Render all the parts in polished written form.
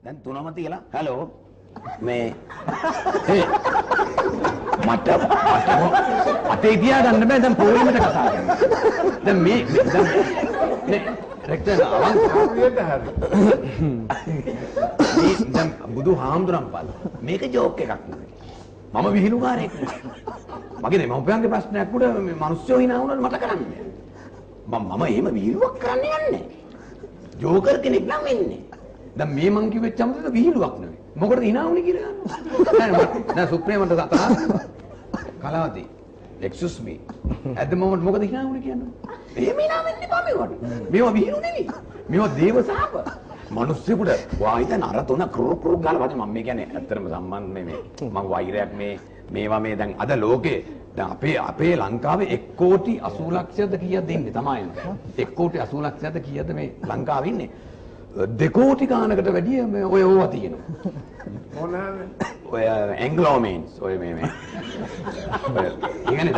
දැන් තුනම තියලා හලෝ මේ මට අතේ තියා ගන්න බෑ දැන් පොලිමට කතා කරනවා. දැන් මේ දැන් නේ රෙක්ටර් අවංකවද හරි. මේ දැන් බුදුහාමුදුරන් පාල මේක ජෝක් එකක් නෙවෙයි. මම විහිළුකාරයෙක් නෙවෙයි. මගේ දෙමව්පියන්ගේ ප්‍රශ්නයක් උඩ මේ මිනිස්සු hina වුණාට මට කරන්නේ. මම එහෙම විහිළුවක් කරන්නේ නැහැ. ජෝකර් කෙනෙක් නම් වෙන්නේ. දැන් මේ මං කිව්වෙච්ච අමුතද විහිළුවක් නෙවෙයි. මොකටද hina වුනේ කියලා. දැන් සුප්‍රේමන්ට සතහා කලාවතී excuse me at the moment මොකද hina වුනේ කියන්නේ. එහෙම hina වෙන්න එපා මේවට. මේවා විහිළු නෙවෙයි. මේවා දේව සාප. මිනිස්සුෙකුට වායිදන් අර තුන කරු ගාලා වදින මම මේ කියන්නේ ඇත්තටම සම්බන්ධ මේ මම වෛරයක් මේවා මේ දැන් අද ලෝකේ දැන් අපේ ලංකාවේ 1 කෝටි 80 ලක්ෂයද කීයද ඉන්නේ තමයි 1 කෝටි 80 ලක්ෂයද කීයද මේ ලංකාවේ ඉන්නේ 2 කෝටි ගානකට වැඩිය මේ ඔය ඕවා තියෙනවා මොනවාද ඔය ඇන්ග්ලෝමීන්ස් ඔය මේ ඉන්නේ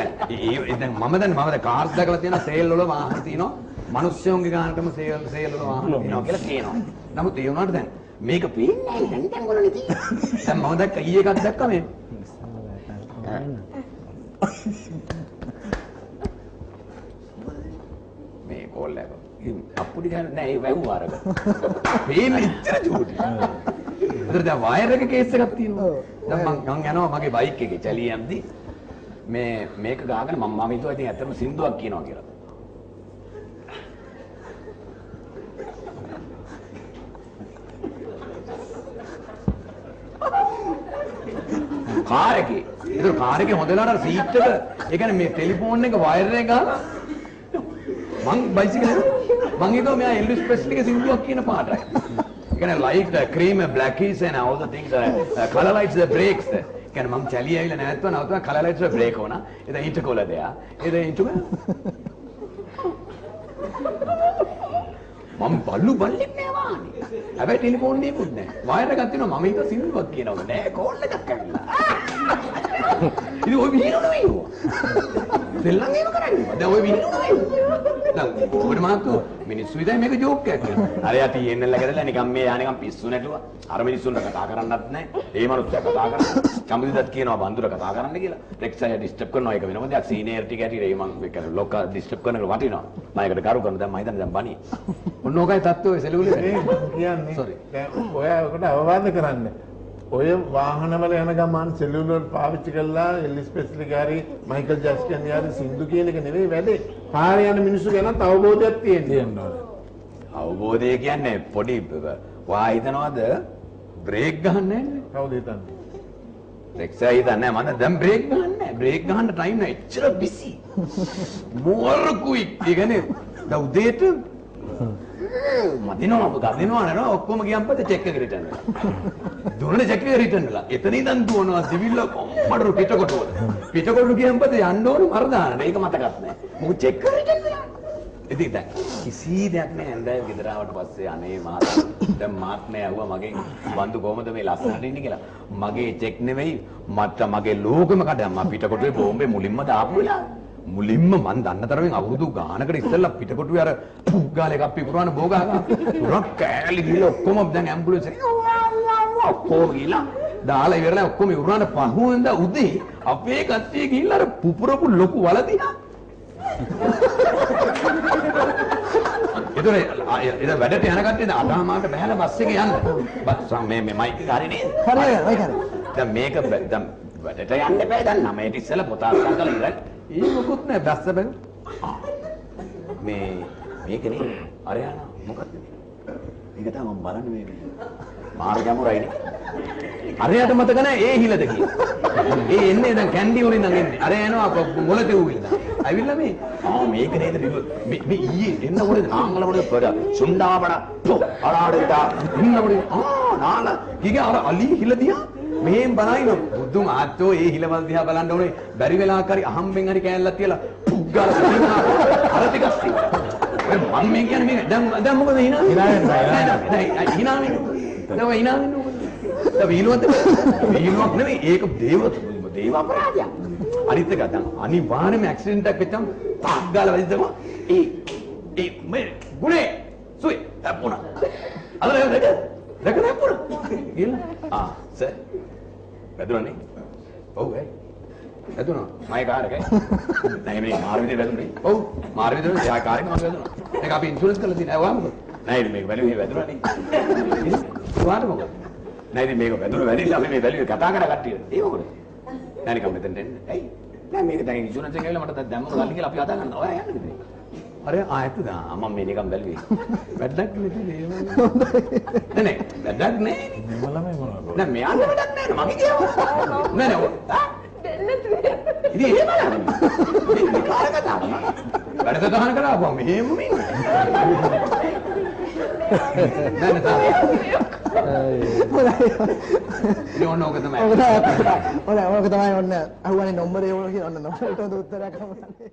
දැන් මම කාර්ස් දැකලා තියෙනවා සේල් වල වාහන තියෙනවා මිනිස්සුන්ගේ ගානටම සේල් වල වාහන තියෙනවා කියලා කියනවා නමුත් ඒ වුණාට දැන් මේක පේන්නේ නැහැ දැන් වලනේ තියෙන්නේ දැන් මම දැක්ක ඊයේ එකක් දැක්ක මේ මේ කෝල් එක අප්පුඩි ගන්න නෑ ඒ වැව්වා අරගෙන මේන ඉච්චර චූටි ඒතර දැන් වයර් එක කේස් එකක් තියෙනවා දැන් මං යනවා මගේ බයික් එකේ චැලී යම්දි මේක ගහගෙන මම හිතුවා ඉතින් ඇත්තටම සින්දුවක් කියනවා කියලා කාර් එකේ ඒක කාර් එකේ හොඳලාට සීට් එක ඒ කියන්නේ මේ ටෙලිෆෝන් එක වයර් එක ගහලා මං බයිසිකල් මං හිතුවා මෙයා එල්විස් ප්‍රෙස්ලිගේ සින්දුවක් කියන පාටයි. ඒ කියන්නේ like the cream blackies and all the things color lights the brakes. ඒ කියන්නේ මං චැලිය ඇවිල්ලා නැවතුණා color lights the brake වුණා. ඒක ඊටකොල දෙයා. ඒක ඊටක මම බල්ලෙක් නෑ වානේ. හැබැයි ටෙලිෆෝන් දෙකුත් නෑ. වයර් එකක් තියෙනවා මම හිතුවා සින්දුවක් කියනවා. නෑ කෝල් එකක් ඇවිල්ලා. ඉතින් ඔය විහිළු නෙවෙයි ඔය. දෙල්ලන් ඒව කරන්නේ. දැන් ඔය විහිළු නෙවෙයි. දැන් ඔබට මාත්තු මිනිස්සු විතරයි මේක ජෝක් එකක් කියලා. අර යා TNL එකදලා නිකන් මේ යා නිකන් පිස්සු නැටුවා. අර මිනිස්සුන්ට කතා කරන්නත් නෑ. ඒ මනුස්සයා කතා කරා. කම්බිදත් කියනවා බන්දුර කතා කරන්න කියලා. රෙක්ස් අය ඩිස්ටර්බ් කරනවා ඒක වෙනම දෙයක්. සීනියරිටි කැටියට ඒ මං කියන්නේ ලොක ඩිස්ටර්බ් කරන එක වටිනවා. මම ඒකට කරු කරන දැන් මම හිතන්නේ දැන් බණි. මොන ඕකයි තත්ත්වය සෙලුලේ කියන්නේ. සෝරි. දැන් ඔයාලට අවවාද කරන්න. ඔය වාහනවල යන ගමන් සෙලියුලර් පාවිච්චි කරලා එල්විස් ප්‍රෙස්ලි ගාරි මයිකල් ජැක්සන් යාරි සින්දු කියන එක නෙවෙයි වැඩේ. පාරේ යන මිනිස්සු ගැනත් අවබෝධයක් තියෙන්න ඕනේ. අවබෝධය කියන්නේ පොඩි වා හිතනවාද බ්‍රේක් ගහන්නේ නැහැ. කවුද හිතන්නේ? රෙක්සා හිතන්නේ මම දැන් බ්‍රේක් ගහන්නේ නැහැ. බ්‍රේක් ගහන්න ටයිම් නැහැ. එච්චර බිසි. මෝර කුයික්. ඒ කියන්නේ දැන් උදේට මදිනවා ගදිනවා නේද ඔක්කොම ගියන් පස්සේ චෙක් එක රිටර්න් වෙනවා දුරනේ චෙක් එක රිටර්න් වෙලා එතන ඉඳන් දුවනවා සිවිල් කොම්මඩ පිටකොටු ගියන් පස්සේ යන්න ඕනේ මරදානට ඒක මතකත් නැහැ මොකද චෙක් එක රිටර්න් වෙලා ඉතින් දැන් කිසි දෙයක් නැහැ හන්දෑ ගෙදර ආවට පස්සේ අනේ මහතා දැන් මාත් නෑ ඇහුවා මගෙන් බන්දු කොහමද මේ ලස්සනට ඉන්නේ කියලා මගේ චෙක් නෙවෙයි මට මගේ ලෝකෙම කඩම් මම පිටකොටුවේ බෝම්බේ මුලින්ම දාපු වෙලාව මුලින්ම මන් දන්න තරමින් අවුරුදු ගානකට ඉස්සෙල්ලා පිටකොටුවේ අර පුග්ගාල එකක් පිපුරවන බෝගා පුරක් කෑලි ගිහලා ඔක්කොම දැන් ඇම්බුලන්ස් එකේ ඔක්කොම ගිහලා දාලා ඉවරලා ඔක්කොම ඉවරන පහුවෙන්ද උදේ අපේ කට්ටිය ගිහලා අර පුපුරපු ලොකු වල දිහා ඒතර වැඩට යන කට්ටිය දැන් අටහමාරට බහැලා බස් එකේ යන්න බස් මේ මයික් එක හරි නේද හරි දැන් මේක දැන් වැඩට යන්න බෑ දැන් 9ට ඉස්සෙල්ලා පොත අරන් කරලා ඉවරයි ඒ මොකුත් නෑ බැස්ස බෑ මේකනේ අරයන මොකක්ද මේක තමයි මම බලන්නේ මේක මාර ගැමුරයිනේ අරයට මතක නෑ ඒ හිලද කියලා ඒ එන්නේ දැන් කැන්ඩි වලින් නම් එන්නේ අර යනවා මොළතේ ඌවිල්ද ඇවිල්ලා මේක නේද මේ ඊයේ එන්න මොකද නාංගල මොකද පොඩ සුණ්ඩාවඩ අරාඩේට ඉන්න මොකද නාල ගිගේ අර අලි හිලදියා මෙහෙන් බලයින බුදුම ආත්තෝ ඒ හිලවල් දිහා බලන්න ඕනේ බැරි වෙලාවක් හරි අහම්බෙන් හරි කෑල්ලක් තියලා පුග්ගාලා සිටිනා අර ටිකක් ඔය මම මේ කියන්නේ මේ දැන් මොකද hina වෙන්නේ hina වෙන්නේ මොකද දැන් විහිළුවක් නෙවෙයි ඒක දේව අපරාධයක් අනිත් එක දැන් අනිවාර්යයෙන්ම ඇක්සිඩන්ට් එකක් වෙච්චම පුග්ගාලා වැදිද්දම ඒ මේ ගුණේ සුයි අපුණා අද නේද දැක නැපුණ. ගිහලා සර්. වැදුණනේ. ඔව් ඒ. වැදුණා. මගේ කාර් එකයි. නෑ මේ මාර විදිහට වැදුනේ. ඔව් මාර විදිහට යා කාර් එක මම වැදුණා. ඒක අපි ඉන්ෂුරන්ස් කරලා තියෙනවා. ඔයා මොකද? නෑ මේක වැළුවේ වැදුණානේ. ඔයාට මොකද? නෑ ඉතින් මේක වැදුණා වැදිලා අපි මේ වැළුවේ කතා කරා කට්ටිය. ඒ මොකද? නෑ නිකම් මෙතෙන්ට එන්න. ඇයි? නෑ මේක දැන් ඉන්ෂුරන්ස් එක ඇවිල්ලා මට දැන් දැම්ම ගන්න කියලා අපි හදා ගන්නවා. ඔයා යන්නේ ඉතින්. अरे आयत मम मे निकम बलवी වැද්දක් නෙමෙයි නේ වැද්දක් නේ නෑ මෙයාට වැඩක් නෑ මගේ කියනවා නෑ නෑ දෙල්ලත් ඉතින් එහෙම නෑ මේ කාර කතාව වැඩ තහන කරාපුවා මෙහෙම ඉන්නේ නෑ නෑ ඕක තමයි ඔන්න අහුවනේ නම්බරේ ඕන කියන ඔන්න නම්බරේට උත්තරයක් හම්බුනේ